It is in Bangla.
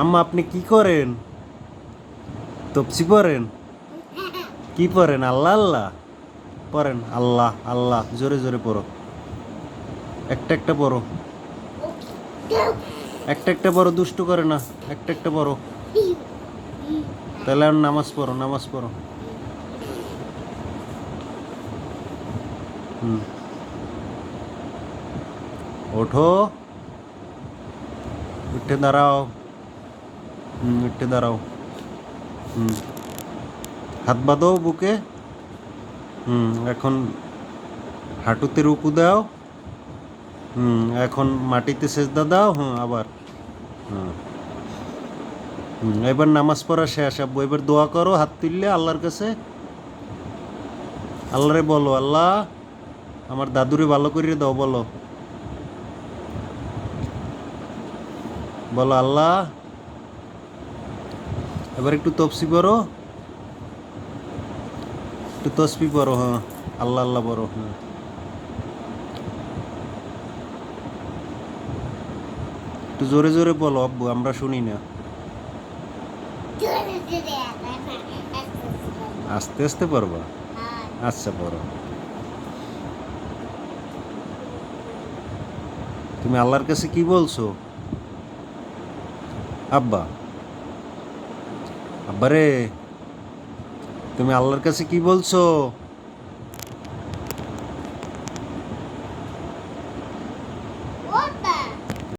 আম্মা আপনি কি করেন? তপসি পড়েন? কি পড়েন? আল্লাহ আল্লাহ পড়েন। আল্লাহ আল্লাহ জোরে জোরে পড়ো। একটা একটা পড়ো, একটা একটা পড়ো, দুষ্টু করে না। একটা একটা পড়ো। তাহলে আর নামাজ পড়ো, নামাজ পড়ো। হুম, ওঠো, উঠে দাঁড়াও। উঠে দাঁড়াও। হুম, হাত বাঁধো বুকে। এখন হাঁটুতে রুকু দাও। এখন মাটিতে সেজদা দাও। আবার। হুম এবার নামাজ পড়া শেষ আব্বু। এবার দোয়া করো হাত তুললে আল্লাহর কাছে। আল্লাহরে বলো, আল্লাহ আমার দাদুরে ভালো করে দাও। বলো, বলো আল্লাহ। এবার একটু তফসি পড়ো, একটু তসবি পড়ো। আল্লাহ আল্লাহ পড়ো। একটু জোরে জোরে বলো আব্বু, আমরা শুনি না। আস্তে আস্তে পড়বা? আচ্ছা পড়ো। তুমি আল্লাহর কাছে কি বলছো আব্বা? আব্বারে, তুমি আল্লাহর কাছে কি বলছো?